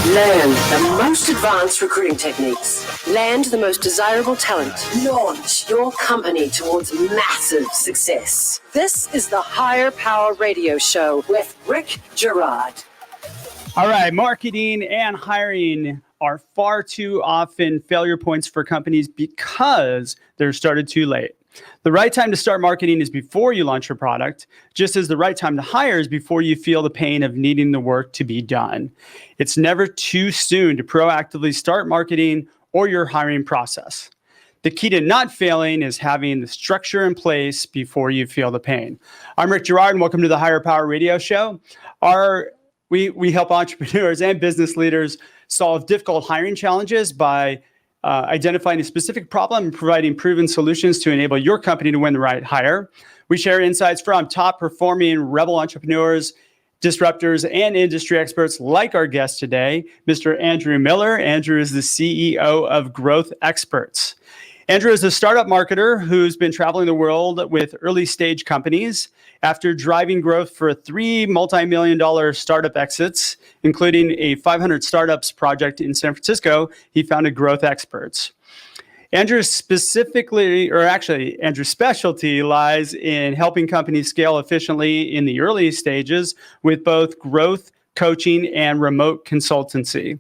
Learn the most advanced recruiting techniques. Land the most desirable talent. Launch your company towards massive success. This is the Higher Power Radio Show with Rick Girard. All right, marketing and hiring are far too often failure points for companies because they're started too late. The right time to start marketing is before you launch your product, just as the right time to hire is before you feel the pain of needing the work to be done. It's never too soon to proactively start marketing or your hiring process. The key to not failing is having the structure in place before you feel the pain. I'm Rick Girard, and welcome to the Higher Power Radio Show. We help entrepreneurs and business leaders solve difficult hiring challenges by identifying a specific problem and providing proven solutions to enable your company to win the right hire. We share insights from top performing rebel entrepreneurs, disruptors, and industry experts like our guest today, Mr. Andrew Miller. Andrew is the CEO of Growth Experts. Andrew is a startup marketer who's been traveling the world with early stage companies. After driving growth for 3 multi-million-dollar startup exits, including a 500 startups project in San Francisco, he founded Growth Experts. Andrew's specialty lies in helping companies scale efficiently in the early stages with both growth, coaching, and remote consultancy.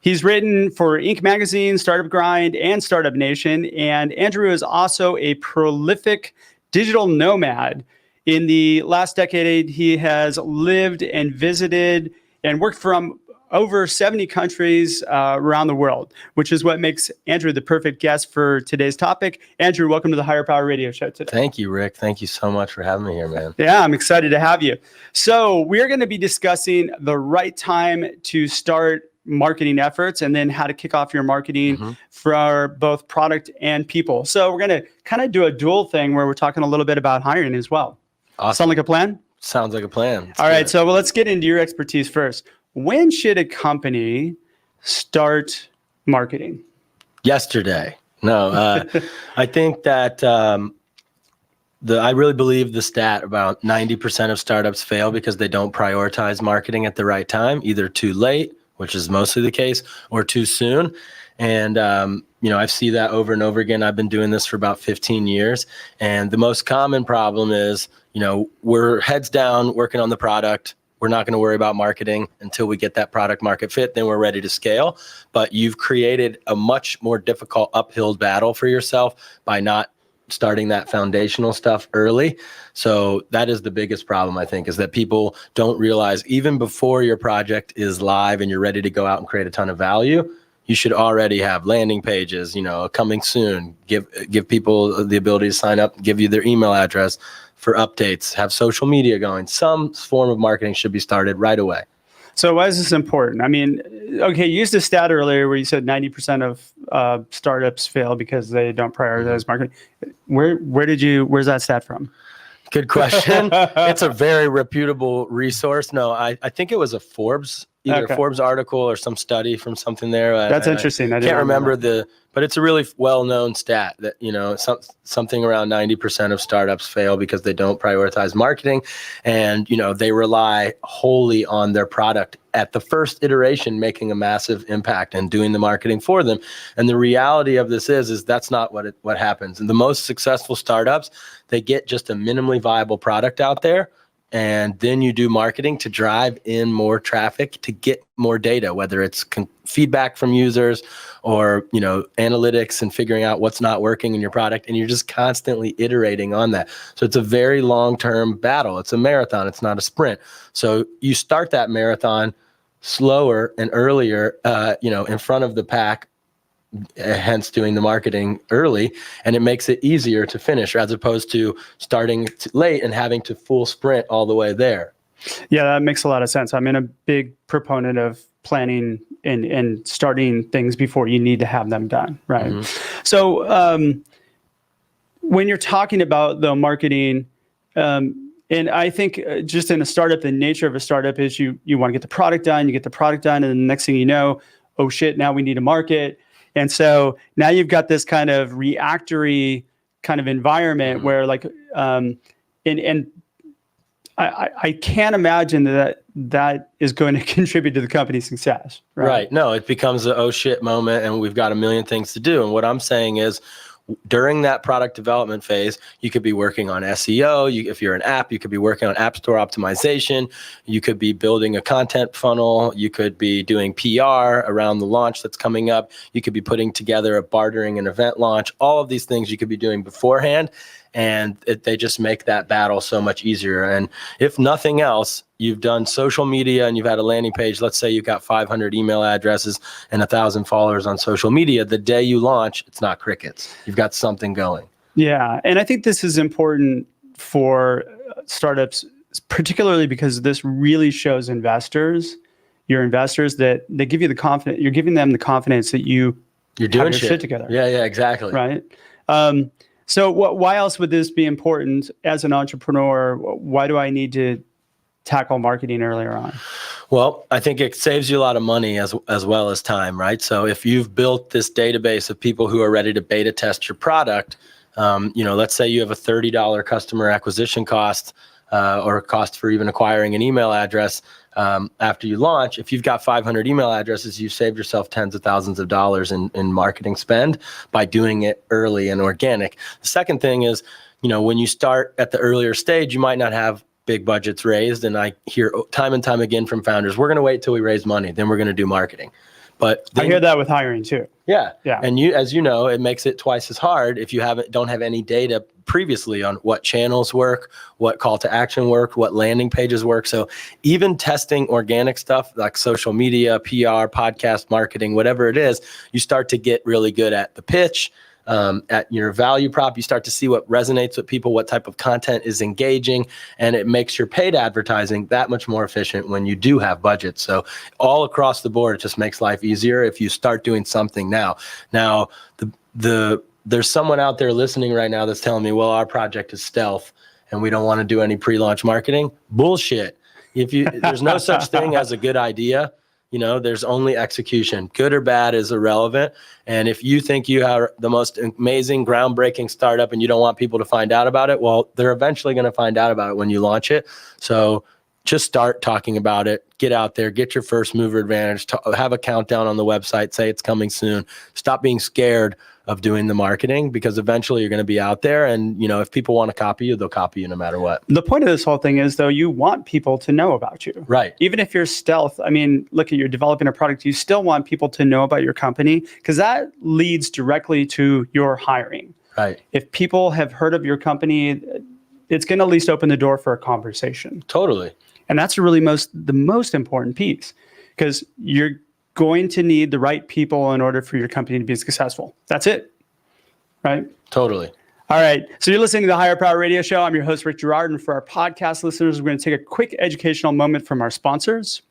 He's written for Inc. Magazine, Startup Grind, and Startup Nation, and Andrew is also a prolific digital nomad. In the last decade, he has lived and visited and worked from over 70 countries around the world, which is what makes Andrew the perfect guest for today's topic. Andrew, welcome to the Higher Power Radio Show today. Thank you, Rick. Thank you so much for having me here, man. Yeah, I'm excited to have you. So we're going to be discussing the right time to start marketing efforts and then how to kick off your marketing for both product and people. So we're going to kind of do a dual thing where we're talking a little bit about hiring as well. Awesome. Sound like a plan? Sounds like a plan. All right, so let's get into your expertise first. When should a company start marketing? Yesterday. No, I think that I really believe the stat about 90% of startups fail because they don't prioritize marketing at the right time, either too late, which is mostly the case, or too soon. And, I see that over and over again. I've been doing this for about 15 years. And the most common problem is, we're heads down working on the product. We're not going to worry about marketing until we get that product market fit. Then we're ready to scale. But you've created a much more difficult uphill battle for yourself by not starting that foundational stuff early. So that is the biggest problem, I think, is that people don't realize even before your project is live and you're ready to go out and create a ton of value, you should already have landing pages, coming soon, give people the ability to sign up, give you their email address for updates, have social media going. Some form of marketing should be started right away. So why is this important? I mean, okay, you used a stat earlier where you said 90% of startups fail because they don't prioritize marketing. Where's that stat from? Good question. It's a very reputable resource. No, I think it was a Forbes article or some study from something there. That's interesting. I can't remember but it's a really well-known stat that, something around 90% of startups fail because they don't prioritize marketing and, they rely wholly on their product at the first iteration, making a massive impact and doing the marketing for them. And the reality of this is that's not what happens. And the most successful startups, they get just a minimally viable product out there. And then you do marketing to drive in more traffic to get more data, whether it's feedback from users or, analytics and figuring out what's not working in your product. And you're just constantly iterating on that. So it's a very long-term battle. It's a marathon. It's not a sprint. So you start that marathon slower and earlier, in front of the pack, hence doing the marketing early, and it makes it easier to finish as opposed to starting late and having to full sprint all the way there. Yeah, that makes a lot of sense. I'm a big proponent of planning and starting things before you need to have them done, right? So when you're talking about the marketing, and I think just in a startup, the nature of a startup is you want to get the product done, and then the next thing you know, oh shit, now we need to market. And so now you've got this kind of reactory kind of environment where and I can't imagine that is going to contribute to the company's success. Right. No, it becomes a oh shit moment and we've got a million things to do. And what I'm saying is during that product development phase, you could be working on SEO. If you're an app, you could be working on app store optimization. You could be building a content funnel. You could be doing PR around the launch that's coming up. You could be putting together a bartering and event launch. All of these things you could be doing beforehand. And they just make that battle so much easier. And if nothing else, you've done social media and you've had a landing page. Let's say you've got 500 email addresses and 1,000 followers on social media. The day you launch, it's not crickets. You've got something going. Yeah. And I think this is important for startups, particularly because this really shows your investors that they give you the confidence, you're giving them the confidence that you're doing shit together. Yeah, exactly. Right. So why else would this be important as an entrepreneur? Why do I need to tackle marketing earlier on? Well, I think it saves you a lot of money as well as time, right? So if you've built this database of people who are ready to beta test your product, let's say you have a $30 customer acquisition cost or cost for even acquiring an email address after you launch. If you've got 500 email addresses, you've saved yourself tens of thousands of dollars in marketing spend by doing it early and organic. The second thing is, when you start at the earlier stage, you might not have big budgets raised. And I hear time and time again from founders, we're going to wait till we raise money, then we're going to do marketing. But I hear that with hiring too. Yeah. And as you know, it makes it twice as hard if you don't have any data previously on what channels work, what call to action work, what landing pages work. So even testing organic stuff like social media, PR, podcast marketing, whatever it is, you start to get really good at the pitch, at your value prop. You start to see what resonates with people, what type of content is engaging, and it makes your paid advertising that much more efficient when you do have budgets. So all across the board, it just makes life easier if you start doing something now. Now, there's someone out there listening right now that's telling me, well, our project is stealth and we don't want to do any pre-launch marketing. Bullshit. There's no such thing as a good idea. There's only execution. Good or bad is irrelevant. And if you think you have the most amazing, groundbreaking startup and you don't want people to find out about it, well, they're eventually going to find out about it when you launch it. So just start talking about it. Get out there, get your first mover advantage, have a countdown on the website, say it's coming soon. Stop being scared of doing the marketing because eventually you're going to be out there. And, if people want to copy you, they'll copy you no matter what. The point of this whole thing is, though, you want people to know about you. Right. Even if you're stealth, look, you're developing a product, you still want people to know about your company because that leads directly to your hiring. Right. If people have heard of your company, it's going to at least open the door for a conversation. Totally. And that's really the most important piece because you're going to need the right people in order for your company to be successful. That's it. Right? Totally. All right. So you're listening to the Higher Power Radio Show. I'm your host, Rick Girard. And for our podcast listeners, we're going to take a quick educational moment from our sponsors.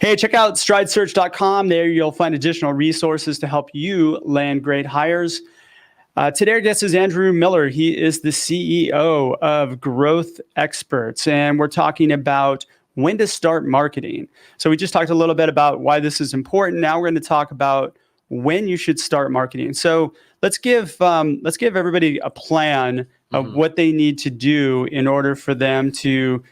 Hey, check out stridesearch.com. There you'll find additional resources to help you land great hires. Today, our guest is Andrew Miller. He is the CEO of Growth Experts, and we're talking about when to start marketing. So we just talked a little bit about why this is important. Now we're going to talk about when you should start marketing. So let's give everybody a plan of what they need to do in order for them to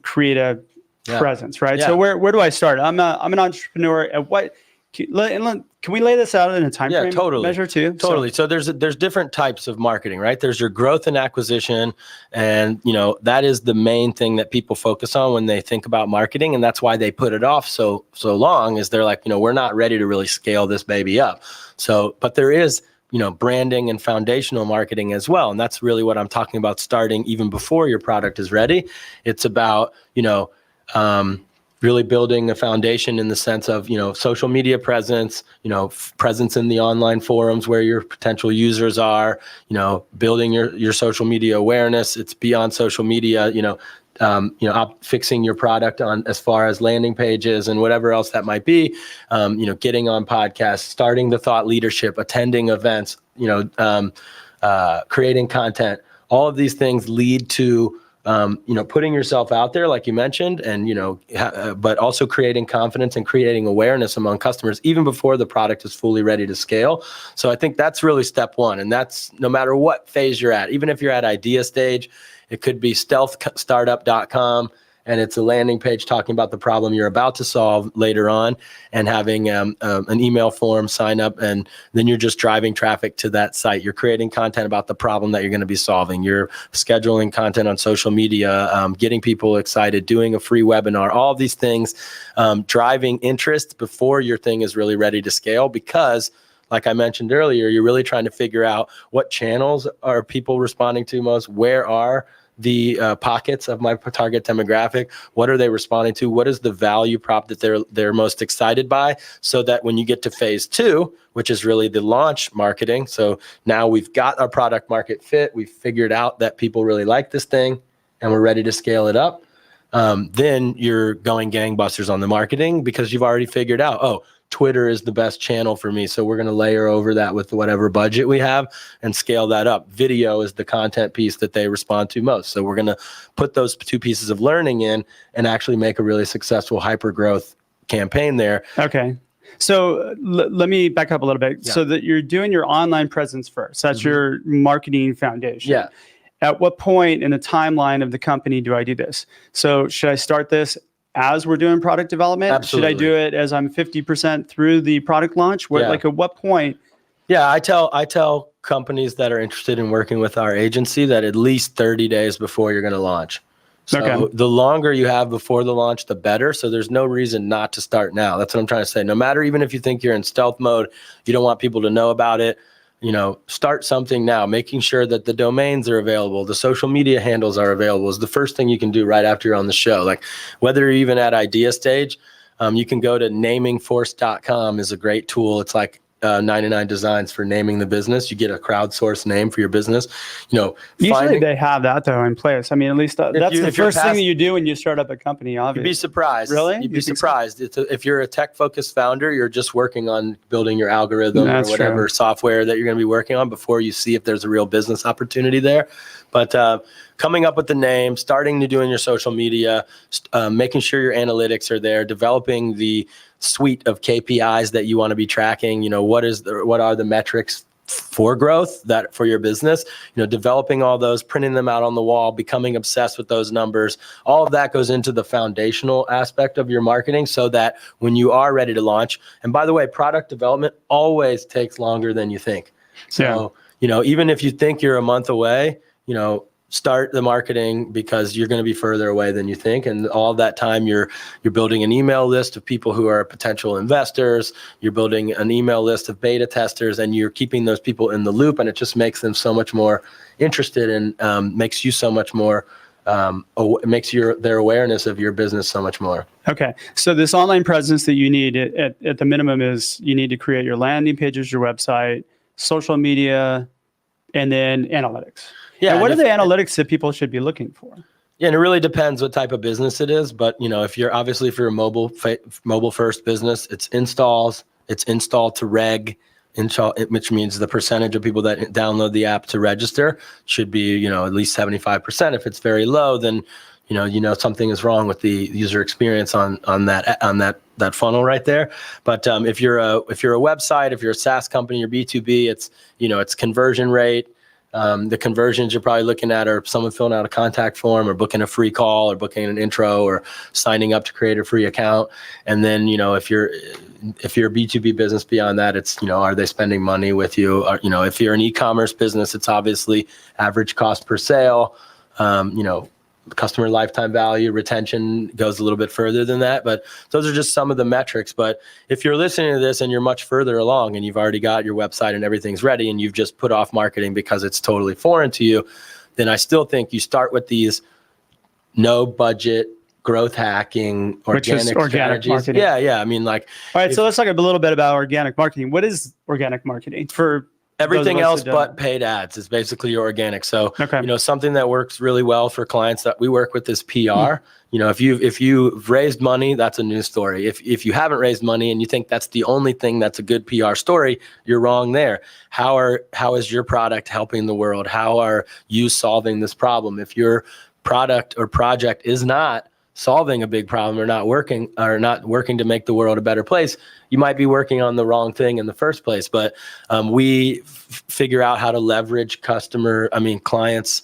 create a presence, right? Yeah. So where do I start? I'm an entrepreneur. At what? Can we lay this out in a time frame measure too? Totally. So there's different types of marketing, right? There's your growth and acquisition, and that is the main thing that people focus on when they think about marketing, and that's why they put it off so long. Is they're like, we're not ready to really scale this baby up. So, but there is branding and foundational marketing as well, and that's really what I'm talking about. Starting even before your product is ready, it's about really building a foundation in the sense of, social media presence, presence in the online forums where your potential users are, building your social media awareness. It's beyond social media, fixing your product on as far as landing pages and whatever else that might be, getting on podcasts, starting the thought leadership, attending events, creating content. All of these things lead to putting yourself out there, like you mentioned, and, but also creating confidence and creating awareness among customers even before the product is fully ready to scale. So I think that's really step one. And that's no matter what phase you're at, even if you're at idea stage, It could be stealthstartup.com, and it's a landing page talking about the problem you're about to solve later on, and having an email form, sign up, and then you're just driving traffic to that site. You're creating content about the problem that you're going to be solving. You're scheduling content on social media, getting people excited, doing a free webinar, all of these things, driving interest before your thing is really ready to scale, because like I mentioned earlier, you're really trying to figure out what channels are people responding to most, where are the pockets of my target demographic, what are they responding to, what is the value prop that they're most excited by, so that when you get to phase 2, which is really the launch marketing, so now we've got our product market fit, we've figured out that people really like this thing, and we're ready to scale it up, then you're going gangbusters on the marketing, because you've already figured out, oh, Twitter is the best channel for me, so we're going to layer over that with whatever budget we have and scale that up. Video is the content piece that they respond to most, so we're going to put those 2 pieces of learning in and actually make a really successful hyper growth campaign there. Okay. So let me back up a little bit. Yeah. So that you're doing your online presence first. That's your marketing foundation. Yeah. At what point in the timeline of the company do I do this? So should I start this as we're doing product development? Absolutely. Should I do it as I'm 50% through the product launch? Like at what point? Yeah, I tell companies that are interested in working with our agency that at least 30 days before you're going to launch. So the longer you have before the launch, the better. So there's no reason not to start now. That's what I'm trying to say. No matter, even if you think you're in stealth mode, you don't want people to know about it, start something now, making sure that the domains are available, the social media handles are available is the first thing you can do right after you're on the show. Like whether you're even at idea stage, you can go to namingforce.com is a great tool. It's like 99 designs for naming the business. You get a crowdsourced name for your business. Usually they have that though in place. I mean, at least that's the first thing that you do when you start up a company. Obviously, you'd be surprised. Really, you'd be surprised. So? If you're a tech-focused founder, you're just working on building your algorithm or whatever software that you're going to be working on before you see if there's a real business opportunity there. But coming up with the name, starting to doing your social media, making sure your analytics are there, developing the suite of KPIs that you want to be tracking. What are the metrics for growth that for your business? Developing all those, printing them out on the wall, becoming obsessed with those numbers. All of that goes into the foundational aspect of your marketing, so that when you are ready to launch, and by the way, product development always takes longer than you think. So, even if you think you're a month away, start the marketing, because you're going to be further away than you think. And all that time you're building an email list of people who are potential investors, you're building an email list of beta testers, and you're keeping those people in the loop, and it just makes them so much more interested, and makes you so much more, it makes their awareness of your business so much more. Okay. So this online presence that you need at the minimum is you need to create your landing pages, your website, social media, and then analytics. Yeah. And what are the analytics that people should be looking for? Yeah, and it really depends what type of business it is. But if you're a mobile first business, it's installs, it's install to reg, which means the percentage of people that download the app to register should be at least 75%. If it's very low, then something is wrong with the user experience on that funnel right there. But if you're a website, if you're a SaaS company or B2B, it's conversion rate. The conversions you're probably looking at are someone filling out a contact form, or booking a free call, or booking an intro, or signing up to create a free account. And then, if you're a B2B business beyond that, it's, are they spending money with you? Or, if you're an e-commerce business, it's obviously average cost per sale, customer lifetime value, retention goes a little bit further than that, but those are just some of the metrics. But if you're listening to this and you're much further along and you've already got your website and everything's ready, and you've just put off marketing because it's totally foreign to you, then I still think you start with these no budget growth hacking organic strategies. Marketing. Yeah. I mean, all right. So let's talk a little bit about organic marketing. What is organic marketing for everything else but paid ads? Is basically your organic. So, something that works really well for clients that we work with is PR. If you've raised money, that's a news story. If you haven't raised money and you think that's the only thing that's a good PR story, you're wrong there. How is your product helping the world? How are you solving this problem? If your product or project is not solving a big problem, or not working to make the world a better place, you might be working on the wrong thing in the first place. But we figure out how to leverage clients'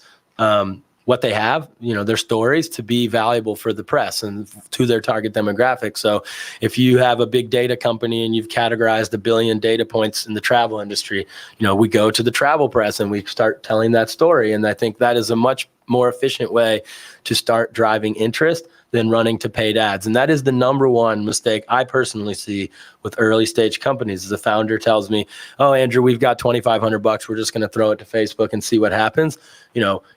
what they have, their stories, to be valuable for the press and to their target demographic. So if you have a big data company and you've categorized 1 billion data points in the travel industry, we go to the travel press and we start telling that story. And I think that is a much more efficient way to start driving interest than running to paid ads. And that is the number one mistake I personally see with early stage companies. As a founder tells me, oh, Andrew, we've got $2,500. We're just going to throw it to Facebook and see what happens.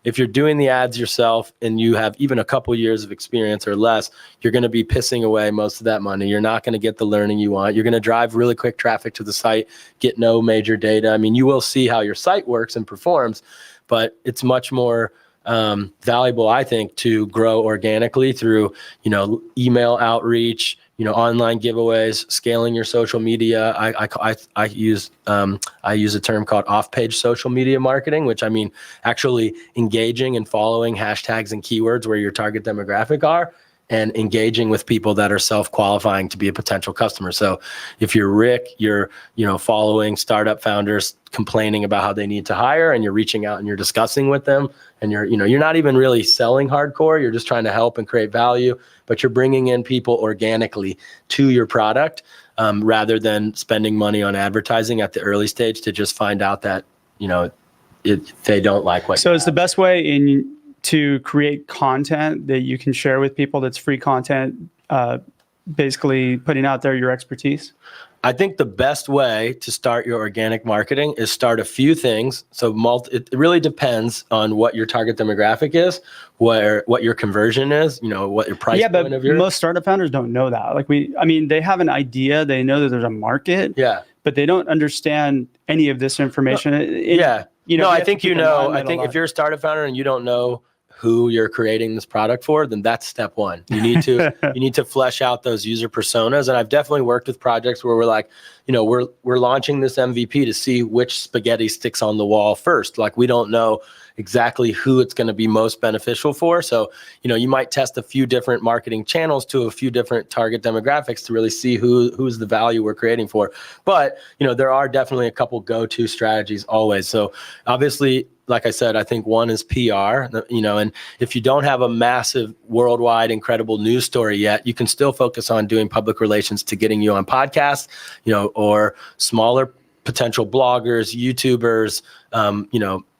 If you're doing the ads yourself and you have even a couple years of experience or less, you're going to be pissing away most of that money. You're not going to get the learning you want. You're going to drive really quick traffic to the site, get no major data. I mean, you will see how your site works and performs, but it's much more valuable, I think, to grow organically through, email outreach, online giveaways, scaling your social media. I use a term called off-page social media marketing, which I mean actually engaging and following hashtags and keywords where your target demographic are, and engaging with people that are self-qualifying to be a potential customer. So if you're Rick, you're following startup founders complaining about how they need to hire, and you're reaching out and you're discussing with them, and you're not even really selling hardcore, you're just trying to help and create value, but you're bringing in people organically to your product, rather than spending money on advertising at the early stage to just find out that they don't like what. So it's the best way to create content that you can share with people that's free content, basically putting out there your expertise? I think the best way to start your organic marketing is start a few things. So it really depends on what your target demographic is, what your conversion is, what your price point of your. Most startup founders don't know that. They have an idea, they know that there's a market, but they don't understand any of this information. I think if you're a startup founder and you don't know who you're creating this product for, then that's step one. You need to flesh out those user personas. And I've definitely worked with projects where we're like, we're launching this MVP to see which spaghetti sticks on the wall first. Like, we don't know exactly who it's going to be most beneficial for. So, you might test a few different marketing channels to a few different target demographics to really see who's the value we're creating for. But, there are definitely a couple go-to strategies always. So obviously, like I said, I think one is PR, and if you don't have a massive worldwide incredible news story yet, you can still focus on doing public relations to getting you on podcasts, or smaller potential bloggers, YouTubers,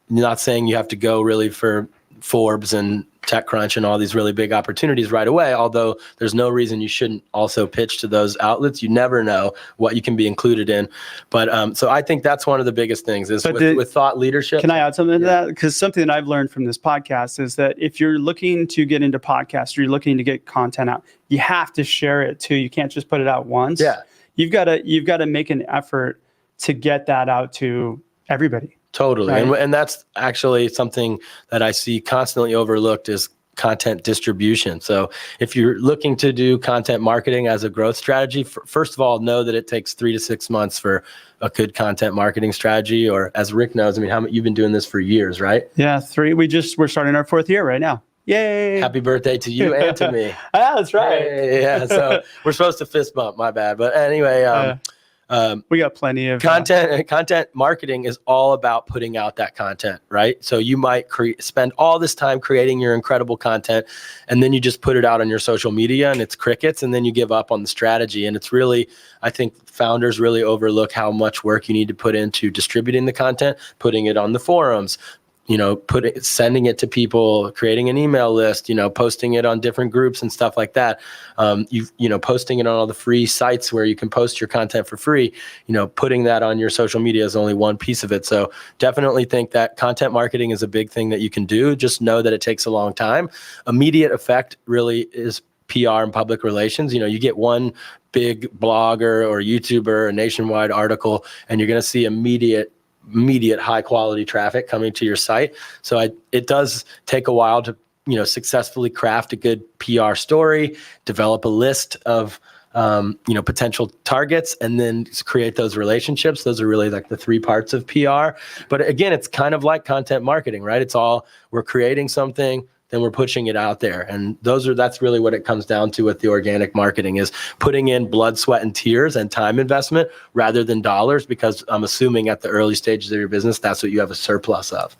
not saying you have to go really for Forbes and TechCrunch and all these really big opportunities right away, although there's no reason you shouldn't also pitch to those outlets. You never know what you can be included in. But so I think that's one of the biggest things is with thought leadership. Can I add something to that? Because something that I've learned from this podcast is that if you're looking to get into podcasts, or you're looking to get content out, you have to share it too. You can't just put it out once. Yeah. You've got to make an effort to get that out to everybody. Totally. Right. And that's actually something that I see constantly overlooked is content distribution. So if you're looking to do content marketing as a growth strategy, first of all, know that it takes 3 to 6 months for a good content marketing strategy. Or as Rick knows, you've been doing this for years, right? Yeah, 3. We're starting our 4th year right now. Yay! Happy birthday to you and to me. That's right. Yeah. So we're supposed to fist bump. My bad. But anyway, we got plenty of content marketing is all about putting out that content, right? So you might spend all this time creating your incredible content, and then you just put it out on your social media and it's crickets, and then you give up on the strategy. And it's really, I think founders really overlook how much work you need to put into distributing the content, putting it on the forums, sending it to people, creating an email list, posting it on different groups and stuff like that. Posting it on all the free sites where you can post your content for free, putting that on your social media is only one piece of it. So definitely think that content marketing is a big thing that you can do. Just know that it takes a long time. Immediate effect really is PR and public relations. You get one big blogger or YouTuber, a nationwide article, and you're going to see immediate high quality traffic coming to your site. So it does take a while to successfully craft a good PR story, develop a list of potential targets, and then create those relationships. Those are really like the 3 parts of PR. But again, it's kind of like content marketing, right? It's all, we're creating something, then we're pushing it out there. And that's really what it comes down to with the organic marketing, is putting in blood, sweat, and tears and time investment rather than dollars, because I'm assuming at the early stages of your business, that's what you have a surplus of.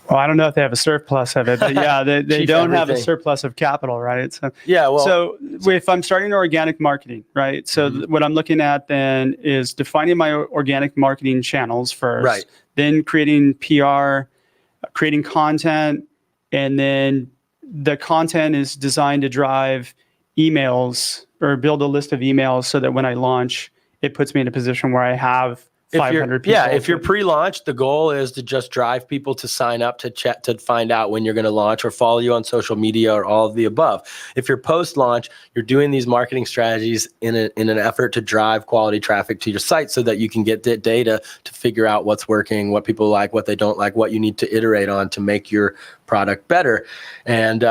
Well, I don't know if they have a surplus of it, but yeah, they Chief don't have a everything. surplus of capital, right? So, Yeah, well, so if I'm starting organic marketing, right? So what I'm looking at then is defining my organic marketing channels first, Right. then creating PR, creating content, and then the content is designed to drive emails or build a list of emails so that when I launch, it puts me in a position where I have 500 people. If you're pre-launch, the goal is to just drive people to sign up to chat to find out when you're going to launch or follow you on social media or all of the above. If you're post-launch, you're doing these marketing strategies in an effort to drive quality traffic to your site so that you can get the data to figure out what's working, what people like, what they don't like, what you need to iterate on to make your product better. And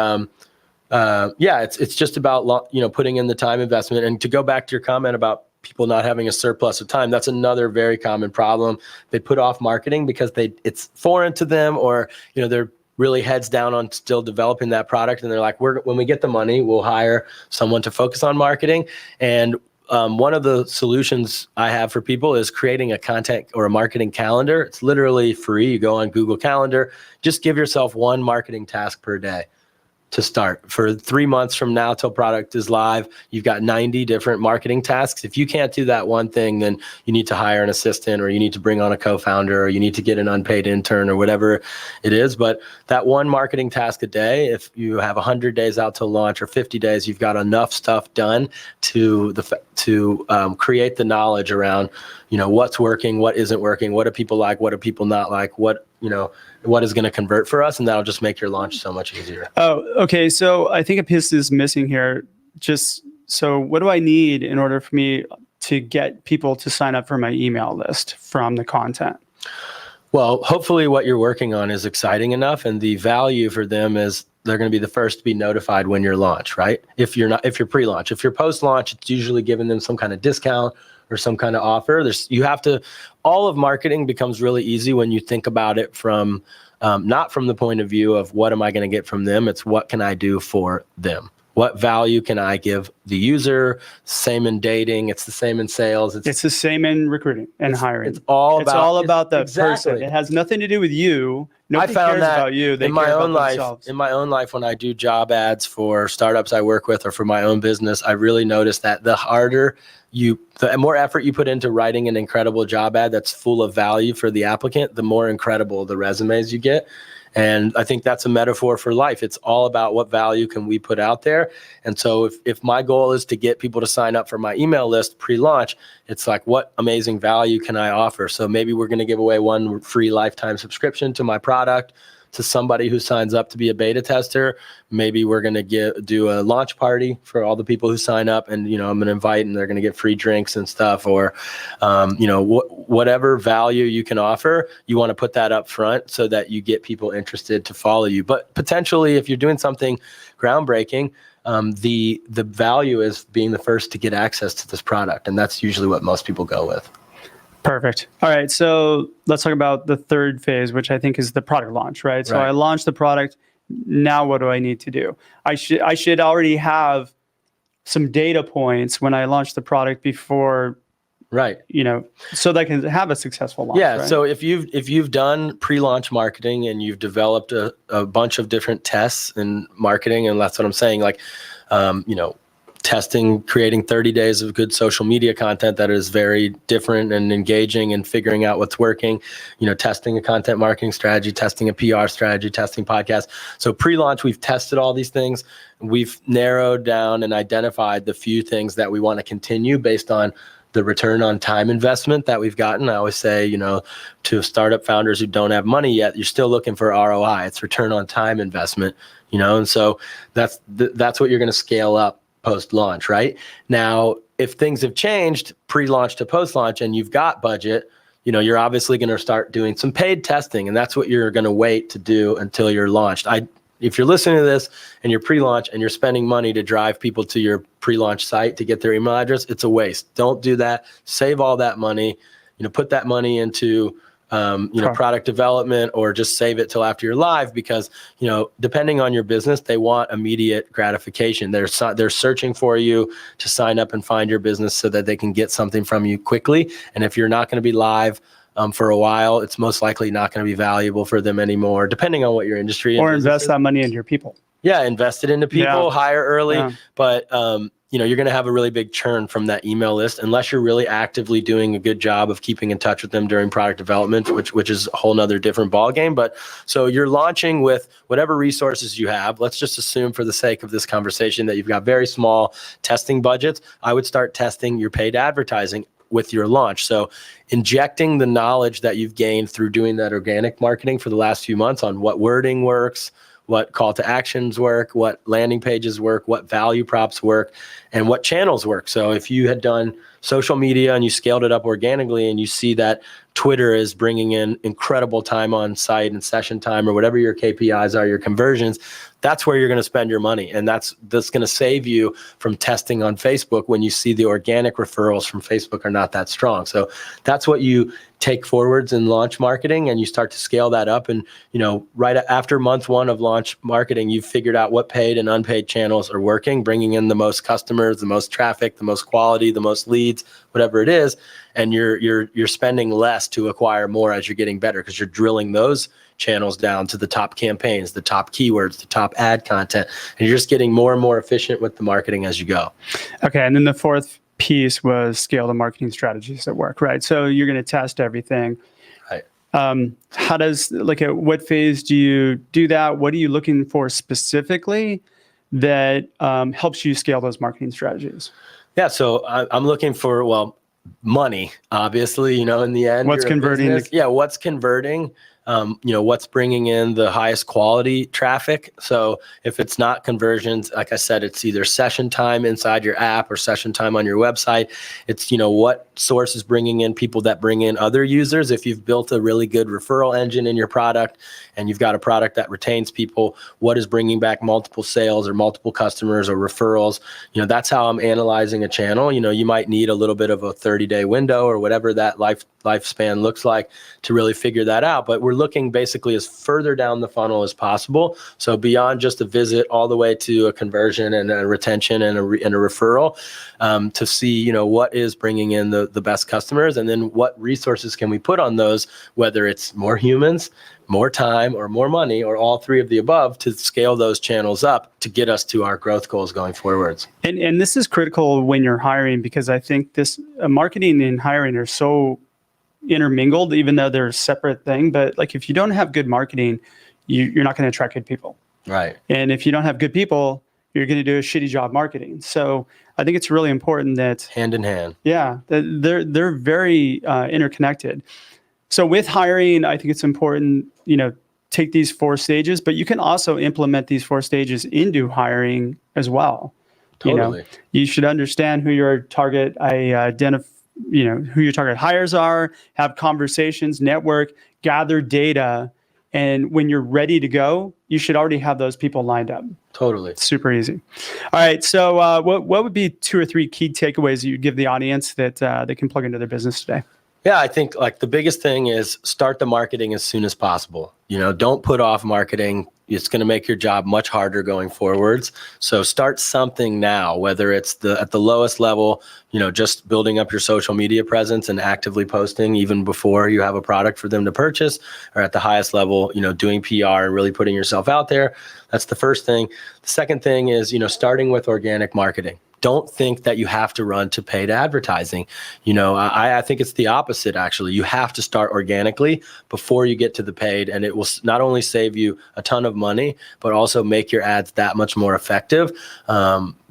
it's just about putting in the time investment. And to go back to your comment about people not having a surplus of time, that's another very common problem. They put off marketing because it's foreign to them, or they're really heads down on still developing that product, and they're like, when we get the money, we'll hire someone to focus on marketing. And one of the solutions I have for people is creating a content or a marketing calendar. It's literally free. You go on Google Calendar, just give yourself one marketing task per day to start. For 3 months from now till product is live, you've got 90 different marketing tasks. If you can't do that one thing, then you need to hire an assistant, or you need to bring on a co-founder, or you need to get an unpaid intern, or whatever it is. But that one marketing task a day, if you have 100 days out to launch or 50 days, you've got enough stuff done to create the knowledge around, what's working, what isn't working, what do people like, what do people not like, what is going to convert for us, and that'll just make your launch so much easier. Oh, okay. So I think a piece is missing here. So what do I need in order for me to get people to sign up for my email list from the content? Well, hopefully what you're working on is exciting enough, and the value for them is they're going to be the first to be notified when you're launch, right? If you're pre-launch. If you're post-launch, it's usually giving them some kind of discount or some kind of offer. All of marketing becomes really easy when you think about it from not from the point of view of what am I going to get from them. It's what can I do for them? What value can I give the user? Same in dating. It's the same in sales. It's the same in recruiting and hiring. It's all about the exactly. person. It has nothing to do with you. Nobody I found cares that about you. They in my care own about life. themselves. In my own life, when I do job ads for startups I work with or for my own business, I really notice that the more effort you put into writing an incredible job ad that's full of value for the applicant, the more incredible the resumes you get. And I think that's a metaphor for life. It's all about what value can we put out there. And so if my goal is to get people to sign up for my email list pre-launch, it's like, what amazing value can I offer? So maybe we're going to give away one free lifetime subscription to my product to somebody who signs up to be a beta tester. Maybe we're going to do a launch party for all the people who sign up, and I'm going to invite, and they're going to get free drinks and stuff, or whatever value you can offer, you want to put that up front so that you get people interested to follow you. But potentially, if you're doing something groundbreaking, the value is being the first to get access to this product, and that's usually what most people go with. Perfect. All right. So let's talk about the third phase, which I think is the product launch, right? So I launched the product. Now what do I need to do? I should already have some data points when I launch the product before, right? So that I can have a successful launch. Yeah. Right? So if you've done pre-launch marketing and you've developed a bunch of different tests in marketing, and that's what I'm saying, like, testing, creating 30 days of good social media content that is very different and engaging, and figuring out what's working, testing a content marketing strategy, testing a PR strategy, testing podcasts. So pre-launch, we've tested all these things. We've narrowed down and identified the few things that we want to continue based on the return on time investment that we've gotten. I always say, to startup founders who don't have money yet, you're still looking for ROI. It's return on time investment, and so that's what you're going to scale up post-launch, right? Now, if things have changed pre-launch to post-launch and you've got budget, you're obviously going to start doing some paid testing, and that's what you're going to wait to do until you're launched. If you're listening to this and you're pre-launch and you're spending money to drive people to your pre-launch site to get their email address, it's a waste. Don't do that. Save all that money, put that money into product development, or just save it till after you're live, because, depending on your business, they want immediate gratification. They're searching for you to sign up and find your business so that they can get something from you quickly. And if you're not going to be live for a while. It's most likely not going to be valuable for them anymore, depending on what your industry Or and invest that money into your people. Yeah, invest it into people, Yeah. hire early, Yeah. but you're going to have a really big churn from that email list unless you're really actively doing a good job of keeping in touch with them during product development, which is a whole nother different ballgame. But so you're launching with whatever resources you have. Let's just assume for the sake of this conversation that you've got very small testing budgets. I would start testing your paid advertising with your launch. So injecting the knowledge that you've gained through doing that organic marketing for the last few months on what wording works, what call to actions work, what landing pages work, what value props work, and what channels work. So if you had done social media and you scaled it up organically and you see that Twitter is bringing in incredible time on site and session time or whatever your KPIs are, your conversions, that's where you're going to spend your money. And that's going to save you from testing on Facebook when you see the organic referrals from Facebook are not that strong. So that's what you take forwards in launch marketing, and you start to scale that up. And, right after month one of launch marketing, you've figured out what paid and unpaid channels are working, bringing in the most customers, the most traffic, the most quality, the most leads, whatever it is. And you're spending less to acquire more as you're getting better, because you're drilling those channels down to the top campaigns, the top keywords, the top ad content, and you're just getting more and more efficient with the marketing as you go. Okay, and then the fourth piece was scale the marketing strategies that work, right? So you're going to test everything. Right. How does, at what phase do you do that? What are you looking for specifically that helps you scale those marketing strategies? Yeah, so I'm looking for, money, obviously, in the end. What's converting? What's converting? What's bringing in the highest quality traffic. So if it's not conversions, like I said, it's either session time inside your app or session time on your website. It's, what source is bringing in people that bring in other users. If you've built a really good referral engine in your product and you've got a product that retains people, what is bringing back multiple sales or multiple customers or referrals? That's how I'm analyzing a channel. You might need a little bit of a 30-day window or whatever that lifespan looks like to really figure that out. But we're looking basically as further down the funnel as possible. So beyond just a visit, all the way to a conversion and a retention and a referral, to see, what is bringing in the best customers, and then what resources can we put on those, whether it's more humans, more time, or more money, or all three of the above, to scale those channels up to get us to our growth goals going forwards. And this is critical when you're hiring, because I think this marketing and hiring are so intermingled, even though they're a separate thing. But if you don't have good marketing, you're not going to attract good people. Right. And if you don't have good people, you're going to do a shitty job marketing. So I think it's really important that hand in hand. Yeah, that they're very interconnected. So with hiring, I think it's important, take these 4 stages, but you can also implement these 4 stages into hiring as well. Totally. You should understand who your target who your target hires are, have conversations, network, gather data. And when you're ready to go, you should already have those people lined up. Totally. It's super easy. All right. So what would be 2 or 3 key takeaways that you'd give the audience that they can plug into their business today? Yeah, I think the biggest thing is start the marketing as soon as possible. Don't put off marketing. It's going to make your job much harder going forwards. So start something now, whether it's at the lowest level, just building up your social media presence and actively posting even before you have a product for them to purchase, or at the highest level, doing PR and really putting yourself out there. That's the first thing. The second thing is, starting with organic marketing. Don't think that you have to run to paid advertising. I think it's the opposite, actually. You have to start organically before you get to the paid, and it will not only save you a ton of money, but also make your ads that much more effective,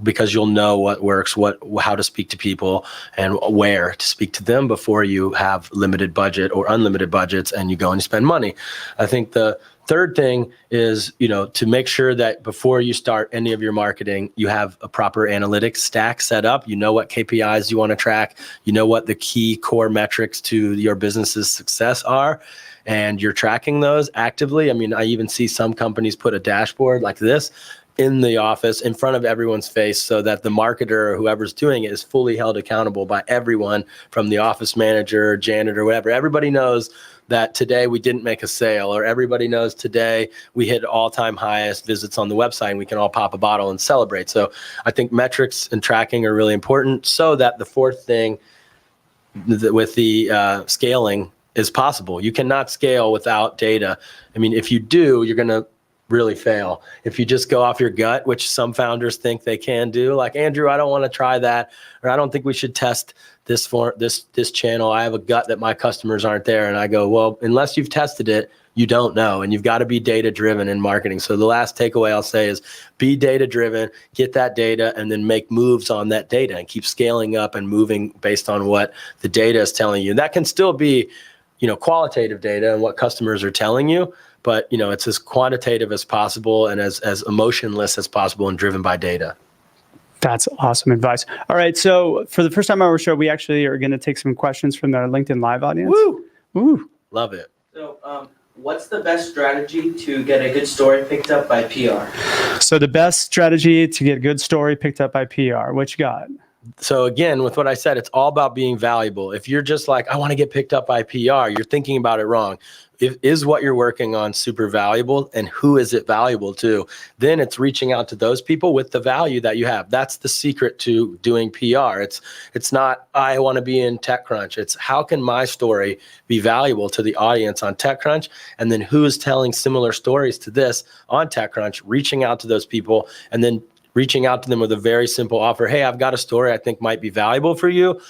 because you'll know what works, how to speak to people, and where to speak to them before you have limited budget or unlimited budgets and you go and spend money. I think the third thing is, to make sure that before you start any of your marketing, you have a proper analytics stack set up. You know what KPIs you want to track. You know what the key core metrics to your business's success are, and you're tracking those actively. I mean, I even see some companies put a dashboard like this in the office in front of everyone's face, so that the marketer or whoever's doing it is fully held accountable by everyone, from the office manager, janitor, whatever. Everybody knows that today we didn't make a sale, or everybody knows today we hit all-time highest visits on the website, and we can all pop a bottle and celebrate. So I think metrics and tracking are really important, so that the fourth thing with the scaling is possible. You cannot scale without data. I mean, if you do, you're going to really fail. If you just go off your gut, which some founders think they can do, like, Andrew, I don't want to try that, or I don't think we should test this channel. I have a gut that my customers aren't there. And I go, well, unless you've tested it, you don't know. And you've got to be data driven in marketing. So the last takeaway I'll say is be data driven, get that data, and then make moves on that data and keep scaling up and moving based on what the data is telling you. And that can still be, qualitative data and what customers are telling you, but it's as quantitative as possible and as emotionless as possible and driven by data. That's awesome advice. All right. So for the first time on our show, we actually are going to take some questions from the LinkedIn Live audience. Woo! Love it. So, what's the best strategy to get a good story picked up by PR? So the best strategy to get a good story picked up by PR, what you got? So again, with what I said, it's all about being valuable. If you're just like, I want to get picked up by PR, you're thinking about it wrong. Is what you're working on super valuable, and who is it valuable to? Then it's reaching out to those people with the value that you have. That's the secret to doing PR. It's not, I want to be in TechCrunch. It's how can my story be valuable to the audience on TechCrunch? And then who is telling similar stories to this on TechCrunch, reaching out to those people, and then reaching out to them with a very simple offer. Hey, I've got a story I think might be valuable for you.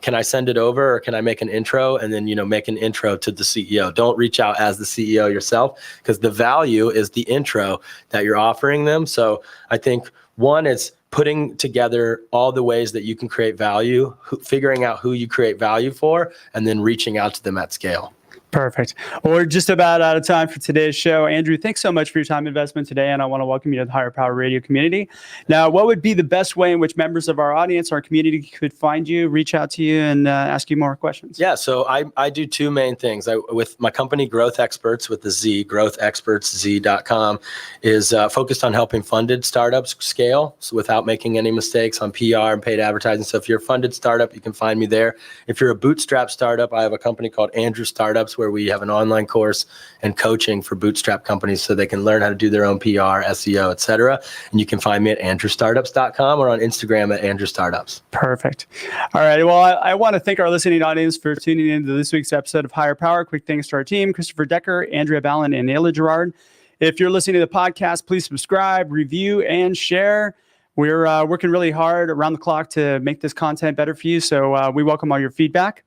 Can I send it over, or can I make an intro? And then, make an intro to the CEO. Don't reach out as the CEO yourself, because the value is the intro that you're offering them. So I think one is putting together all the ways that you can create value, figuring out who you create value for, and then reaching out to them at scale. Perfect. Well, we're just about out of time for today's show. Andrew, thanks so much for your time investment today, and I want to welcome you to the Higher Power Radio community. Now, what would be the best way in which members of our audience, our community, could find you, reach out to you, and ask you more questions? Yeah, so I do two main things. With my company, Growth Experts, with the Z, growthexpertsz.com, is focused on helping funded startups scale without making any mistakes on PR and paid advertising. So if you're a funded startup, you can find me there. If you're a bootstrap startup, I have a company called Andrew Startups, where we have an online course and coaching for bootstrap companies so they can learn how to do their own PR, SEO, et cetera. And you can find me at andrewstartups.com or on Instagram at andrewstartups. Perfect. All right. Well, I want to thank our listening audience for tuning into this week's episode of Higher Power. Quick thanks to our team, Christopher Decker, Andrea Ballin, and Ayla Gerard. If you're listening to the podcast, please subscribe, review, and share. We're working really hard around the clock to make this content better for you. So we welcome all your feedback.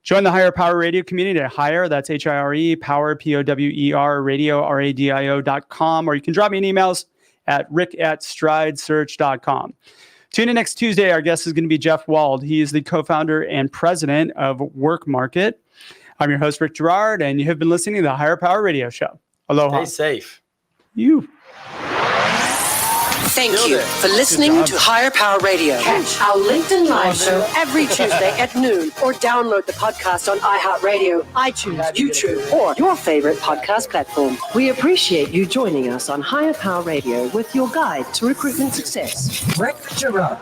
Join the Higher Power Radio community at Higher, that's H-I-R-E, Power, P-O-W-E-R, radio, R-A-D-I-O.com, or you can drop me an email at rick@stridesearch.com. Tune in next Tuesday. Our guest is going to be Jeff Wald. He is the co-founder and president of WorkMarket. I'm your host, Rick Gerard, and you have been listening to the Higher Power Radio Show. Aloha. Stay safe. You. Thank you for listening to Higher Power Radio. Catch our LinkedIn Live show every Tuesday at noon, or download the podcast on iHeartRadio, iTunes, YouTube, or your favorite podcast platform. We appreciate you joining us on Higher Power Radio with your guide to recruitment success, Rick Gerard.